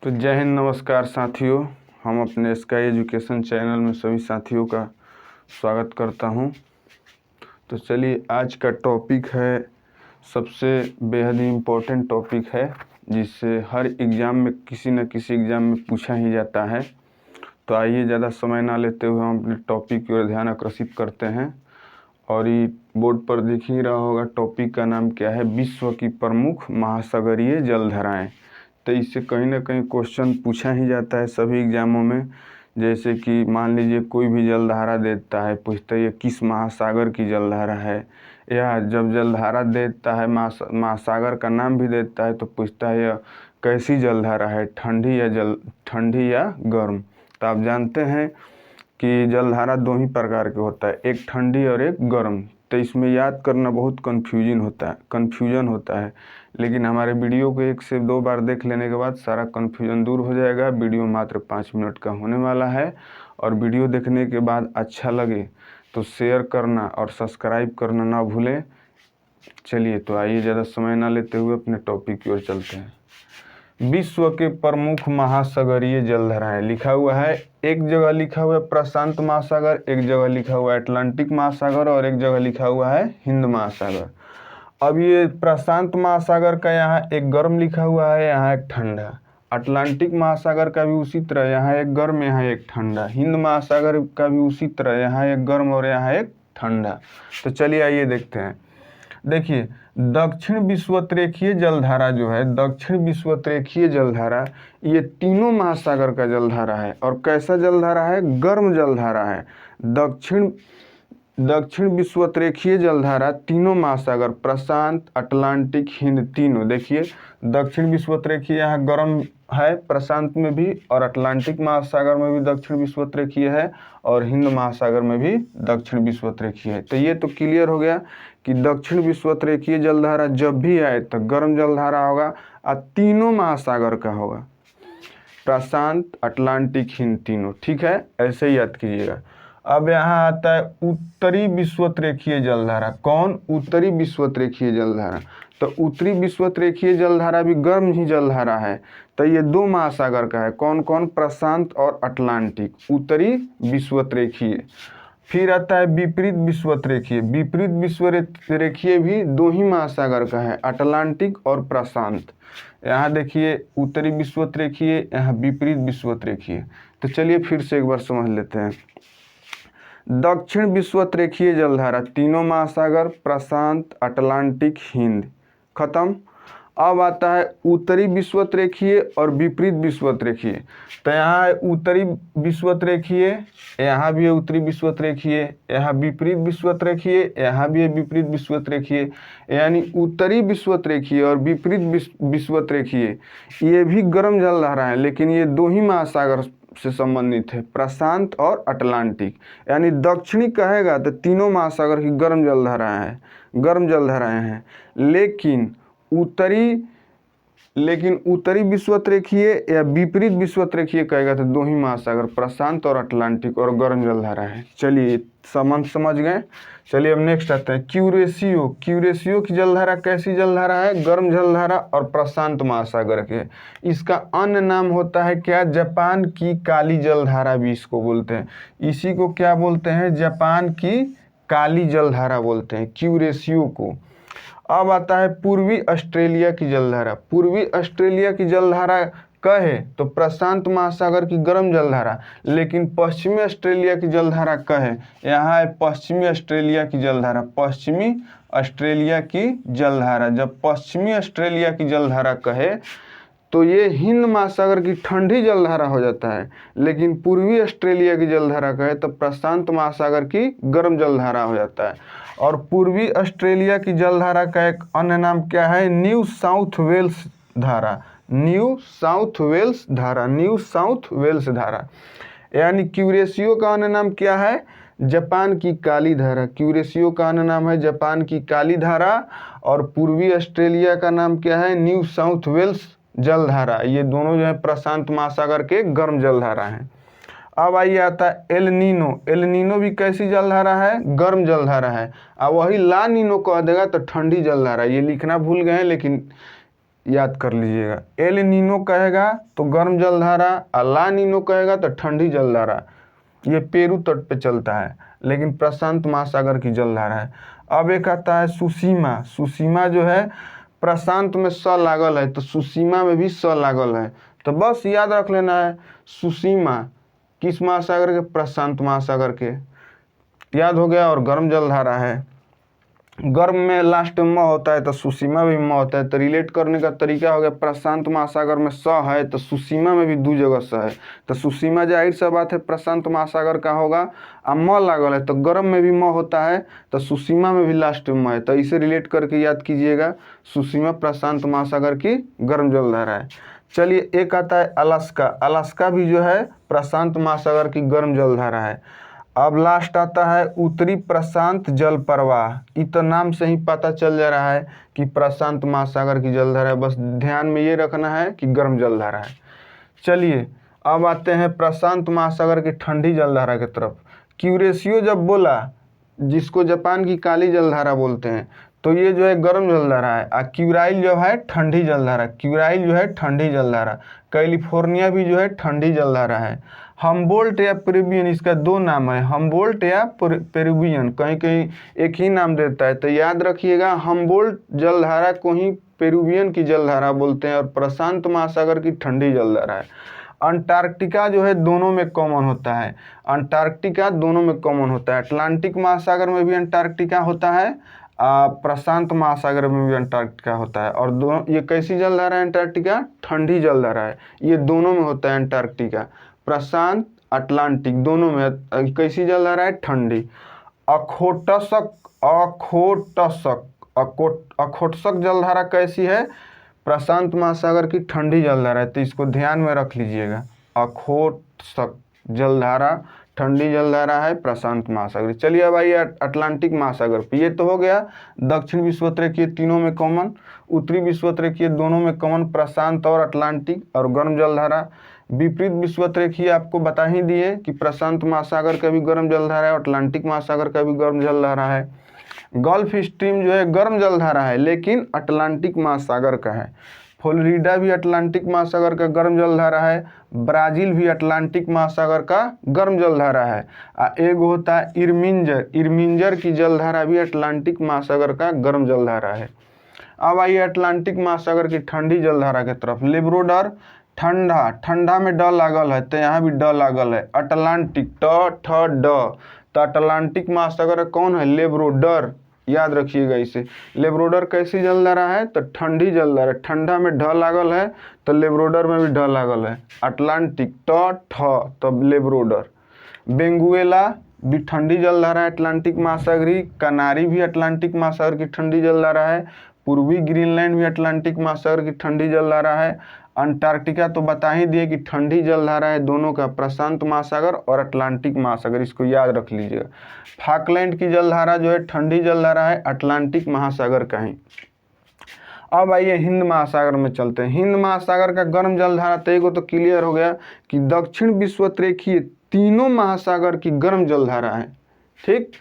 तो जय हिंद, नमस्कार साथियों। हम अपने स्काई एजुकेशन चैनल में सभी साथियों का स्वागत करता हूं। तो चलिए, आज का टॉपिक है सबसे बेहद ही इम्पोर्टेंट टॉपिक है, जिससे हर एग्ज़ाम में किसी न किसी एग्ज़ाम में पूछा ही जाता है। तो आइए, ज़्यादा समय ना लेते हुए हम अपने टॉपिक की ओर ध्यान आकर्षित करते हैं। और ये बोर्ड पर दिख ही रहा होगा, टॉपिक का नाम क्या है, विश्व की प्रमुख महासागरीय जलधाराएं। तो इससे कहीं ना कहीं क्वेश्चन पूछा ही जाता है सभी एग्जामों में। जैसे कि मान लीजिए कोई भी जलधारा देता है, पूछता है ये किस महासागर की जलधारा है, या जब जलधारा देता है महासागर का नाम भी देता है तो पूछता है यह कैसी जलधारा है, ठंडी या गर्म। तो आप जानते हैं कि जलधारा दो ही प्रकार के होता है, एक ठंडी और एक गर्म। तो इसमें याद करना बहुत कन्फ्यूजन होता है। लेकिन हमारे वीडियो को 1 से 2 बार देख लेने के बाद सारा कन्फ्यूजन दूर हो जाएगा। वीडियो मात्र 5 मिनट का होने वाला है। और वीडियो देखने के बाद अच्छा लगे तो शेयर करना और सब्सक्राइब करना ना भूलें। चलिए, तो आइए ज़्यादा समय ना लेते हुए अपने टॉपिक की ओर चलते हैं। विश्व के प्रमुख महासागरीय जलधाराएं लिखा हुआ है, एक जगह लिखा हुआ है प्रशांत महासागर, एक जगह लिखा हुआ है अटलांटिक महासागर और एक जगह लिखा हुआ है हिंद महासागर। अब ये प्रशांत महासागर का यहाँ एक गर्म लिखा हुआ है, यहाँ एक ठंडा। अटलांटिक महासागर का भी उसी तरह, यहाँ एक गर्म यहाँ एक ठंडा। हिंद महासागर का भी उसी तरह, यहाँ एक गर्म और यहाँ एक ठंडा। तो चलिए आइए देखते हैं। देखिए, दक्षिण विषुवतरेखीय जलधारा जो है, दक्षिण विषुवतरेखीय जलधारा, ये तीनों महासागर का जलधारा है। और कैसा जलधारा है? गर्म जलधारा है। दक्षिण विषुवतरेखीय जलधारा तीनों महासागर, प्रशांत, अटलांटिक, हिंद, तीनों। देखिए, दक्षिण विषुवतरेखीय यहाँ गर्म है, प्रशांत में भी, और अटलांटिक महासागर में भी दक्षिण विषुवतरेखीय है, और हिंद महासागर में भी दक्षिण विषुवतरेखीय है। तो ये तो क्लियर हो गया कि दक्षिण विषुवतरेखीय जलधारा जब भी आए तो गर्म जलधारा होगा और तीनों महासागर का होगा, प्रशांत, अटलांटिक, हिंद, तीनों। ठीक है, ऐसे ही याद कीजिएगा। अब यहाँ आता है उत्तरी विषुवतरेखीय जलधारा। कौन? उत्तरी विषुवतरेखीय जलधारा। तो उत्तरी विषुवतरेखीय जलधारा भी गर्म ही जलधारा है। तो ये दो महासागर का है, कौन कौन? प्रशांत और अटलांटिक, उत्तरी विषुवतरेखीय। फिर आता है विपरीत विषुवतरेखीय। विपरीत विषुवतरेखीय भी दो ही महासागर का है, अटलांटिक और प्रशांत। यहाँ देखिए उत्तरी विषुवतरेखीय, यहाँ विपरीत विषुवतरेखीय। तो चलिए फिर से एक बार समझ लेते हैं। दक्षिण विषुवतरेखीय जलधारा तीनों महासागर, प्रशांत, अटलांटिक, हिंद, खत्म। अब आता है उत्तरी विषुवतरेखीय और विपरीत विषुवतरेखीय। तो यहाँ है उत्तरी विषुवतरेखीय, यहाँ भी है उत्तरी विषुवतरेखीय, यहाँ विपरीत विषुवतरेखीय, यहाँ भी है विपरीत विषुवतरेखीय। यानी उत्तरी विषुवतरेखीय और विपरीत विषुवतरेखीय ये भी गर्म जलधारा है, लेकिन ये दो ही महासागर से संबंधित है, प्रशांत और अटलांटिक। यानी दक्षिणी कहेगा तो तीनों महासागर की गर्म जलधाराएं हैं। लेकिन उत्तरी विषुवतरेखीय या विपरीत विषुवतरेखीय कहेगा तो दो ही महासागर, प्रशांत और अटलांटिक, और गर्म जलधारा है। चलिए समझ गए। चलिए अब नेक्स्ट आते हैं क्यूरेशियो की जलधारा कैसी जलधारा है? गर्म जलधारा और प्रशांत महासागर के। इसका अन्य नाम होता है क्या? जापान की काली जलधारा भी इसको बोलते हैं। इसी को क्या बोलते हैं? जापान की काली जलधारा बोलते हैं क्यूरेशियो को। अब आता है पूर्वी ऑस्ट्रेलिया की जलधारा। पूर्वी ऑस्ट्रेलिया की जलधारा कहे तो प्रशांत महासागर की गर्म जलधारा, लेकिन पश्चिमी ऑस्ट्रेलिया की जलधारा कहे, यहाँ है पश्चिमी ऑस्ट्रेलिया की जलधारा। पश्चिमी ऑस्ट्रेलिया की जलधारा, जब पश्चिमी ऑस्ट्रेलिया की जलधारा कहे तो ये हिंद महासागर की ठंडी जलधारा हो जाता है, लेकिन पूर्वी ऑस्ट्रेलिया की जलधारा कहे तो प्रशांत महासागर की गर्म जलधारा हो जाता है। और पूर्वी ऑस्ट्रेलिया की जलधारा का एक अन्य नाम क्या है? न्यू साउथ वेल्स धारा। न्यू साउथ वेल्स धारा। यानी क्यूरेशियो का अन्य नाम क्या है? जापान की काली धारा। क्यूरेशियो का अन्य नाम है जापान की काली धारा, और पूर्वी ऑस्ट्रेलिया का नाम क्या है? न्यू साउथ वेल्स जलधारा। ये दोनों जो है प्रशांत महासागर के गर्म जलधारा हैं। अब आइए आता है एल नीनो भी कैसी जलधारा है? गर्म जलधारा है। अब वही ला नीनो कह देगा तो ठंडी जलधारा। ये लिखना भूल गए हैं, लेकिन याद कर लीजिएगा। एल नीनो कहेगा तो गर्म जलधारा, और ला नीनो कहेगा तो ठंडी जलधारा। ये पेरू तट पे चलता है, लेकिन प्रशांत महासागर की जलधारा है। अब एक आता है सुसीमा। सुसीमा जो है प्रशांत में स लागल है, तो सुसीमा में भी स लागल है, तो बस याद रख लेना है सुसीमा किस महासागर के, प्रशांत महासागर के। याद हो गया। और गर्म जलधारा है, गर्म में लास्ट में म होता है तो सुसीमा में भी म होता है, तो रिलेट करने का तरीका हो गया प्रशांत महासागर में स है तो सुसीमा में भी 2 जगह स है, तो सुसीमा जाहिर सा बात है प्रशांत महासागर का होगा। अब म लागल है तो गर्म में भी म होता है, तो सुसीमा में भी लास्ट में म है, तो इसे रिलेट करके याद कीजिएगा सुसीमा प्रशांत महासागर की गर्म जलधारा है। चलिए एक आता है अलास्का। अलास्का भी जो है प्रशांत महासागर की गर्म जलधारा है। अब लास्ट आता है उत्तरी प्रशांत जल प्रवाह। ये तो नाम से ही पता चल जा रहा है कि प्रशांत महासागर की जलधारा है, बस ध्यान में ये रखना है कि गर्म जलधारा है। चलिए अब आते हैं प्रशांत महासागर की ठंडी जलधारा की तरफ। क्यूरेशियो जब बोला, जिसको जापान की काली जलधारा बोलते हैं, तो ये जो है गर्म जलधारा है, और क्यूराइल जो है ठंडी जलधारा। क्यूराइल जो है ठंडी जलधारा। कैलिफोर्निया भी जो है ठंडी जलधारा है। हम्बोल्ट या पेरुवियन, इसका 2 नाम है, हम्बोल्ट या पेरुवियन, कहीं कहीं एक ही नाम देता है, तो याद रखिएगा हम्बोल्ट जलधारा को ही पेरुवियन की जलधारा बोलते हैं, और प्रशांत महासागर की ठंडी जलधारा है। अंटार्कटिका जो है दोनों में कॉमन होता है, अंटार्कटिका दोनों में कॉमन होता है। अटलांटिक महासागर में भी अंटार्कटिका होता है, प्रशांत महासागर में भी अंटार्कटिका होता है। और दोनों, ये कैसी जलधारा है अंटार्कटिका? ठंडी जलधारा है। ये दोनों में होता है अंटार्कटिका, प्रशांत अटलांटिक दोनों में। कैसी जलधारा है? ठंडी। अखोटसक, अखोटसक, अखोटसक जलधारा कैसी है? प्रशांत महासागर की ठंडी जलधारा है, तो इसको ध्यान में रख लीजिएगा। अखोटसक जलधारा ठंडी जलधारा है, प्रशांत महासागर। चलिए अब आइए अटलांटिक महासागर पे। ये तो हो गया दक्षिण विषुवतरीय तीनों में कॉमन, उत्तरी विषुवतरीय दोनों में कॉमन, प्रशांत और अटलांटिक और गर्म जलधारा। विपरीत विषुवतरीय आपको बता ही दिए कि प्रशांत महासागर का भी गर्म जलधारा है, अटलांटिक महासागर का भी गर्म जलधारा है। गल्फ स्ट्रीम जो है गर्म जलधारा है, लेकिन अटलांटिक महासागर का है। फ्लोरिडा भी अटलांटिक महासागर का गर्म जलधारा है। ब्राजील भी अटलांटिक महासागर का गर्म जलधारा है। एक होता है इरमिंजर, इरमिंजर की जलधारा भी अटलांटिक महासागर का गर्म जलधारा है। अब आइए अटलांटिक महासागर की ठंडी जलधारा की तरफ। लेब्रोडर ठंडा, ठंडा में ड लागल है, तो यहाँ भी ड लागल है। अटलांटिक ट ठ ड, तो अटलांटिक महासागर कौन है? लेब्रोडर। याद रखिएगा इसे। लेब्रोडर कैसी जलधारा है? तो ठंडी जलधारा। ठंडा में ढ लागल है, तो लेब्रोडर में भी ढ लागल है। अटलांटिक ट ठ, तो लेब्रोडर। बेंगुएला भी ठंडी जलधारा है अटलांटिक महासागरी। कनारी भी अटलांटिक महासागर की ठंडी जलधारा है। पूर्वी ग्रीनलैंड भी अटलांटिक महासागर की ठंडी जलधारा है। अंटार्कटिका तो बता ही दिए कि ठंडी जलधारा है दोनों का, प्रशांत महासागर और अटलांटिक महासागर, इसको याद रख लीजिएगा। फाकलैंड की जलधारा जो है ठंडी जलधारा है, अटलांटिक महासागर का ही। अब आइए हिंद महासागर में चलते हैं। हिंद महासागर का गर्म जलधारा तेगो तो क्लियर हो गया कि दक्षिण विषुवतरीय तीनों महासागर की गर्म जलधारा है। ठीक,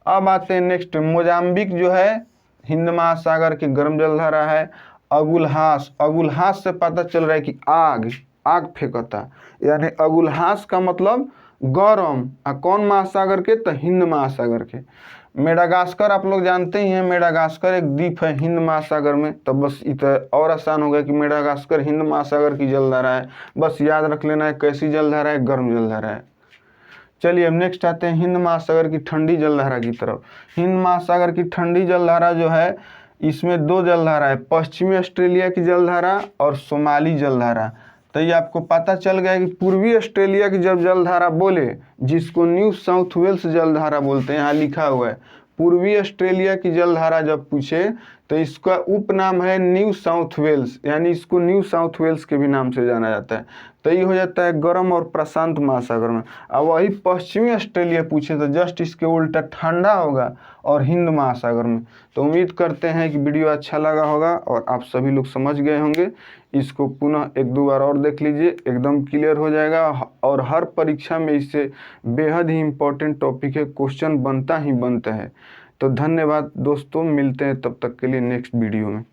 अब आते हैं नेक्स्ट। मोजाम्बिक जो है हिंद महासागर की गर्म जलधारा है। अगुलहास, अगुलहास से पता चल रहा है कि आग, आग फेंकता, यानी अगुलहास का मतलब गरम। कौन महासागर के? तो हिंद महासागर के। मेडागास्कर आप लोग जानते ही हैं, मेडागास्कर एक द्वीप है हिंद महासागर में, तो बस इतना और आसान हो गया कि मेडागास्कर हिंद महासागर की जलधारा है। बस याद रख लेना है कैसी जलधारा है? गर्म जलधारा है। चलिए अब नेक्स्ट आते हैं हिंद महासागर की ठंडी जलधारा की तरफ। हिंद महासागर की ठंडी जलधारा जो है, इसमें 2 जलधारा है, पश्चिमी ऑस्ट्रेलिया की जलधारा और सोमाली जलधारा। तो ये आपको पता चल गया कि पूर्वी ऑस्ट्रेलिया की जब जलधारा बोले, जिसको न्यू साउथ वेल्स जलधारा बोलते हैं, यहाँ लिखा हुआ है पूर्वी ऑस्ट्रेलिया की जलधारा जब पूछे तो इसका उपनाम है न्यू साउथ वेल्स, यानी इसको न्यू साउथ वेल्स के भी नाम से जाना जाता है। तो ये हो जाता है गर्म और प्रशांत महासागर में। अब वही पश्चिमी ऑस्ट्रेलिया पूछे तो जस्ट इसके उल्टा ठंडा होगा और हिंद महासागर में। तो उम्मीद करते हैं कि वीडियो अच्छा लगा होगा और आप सभी लोग समझ गए होंगे। इसको पुनः 1-2 बार और देख लीजिए, एकदम क्लियर हो जाएगा। और हर परीक्षा में इससे बेहद ही इम्पोर्टेंट टॉपिक है, क्वेश्चन बनता ही बनता है। तो धन्यवाद दोस्तों, मिलते हैं तब तक के लिए नेक्स्ट वीडियो में।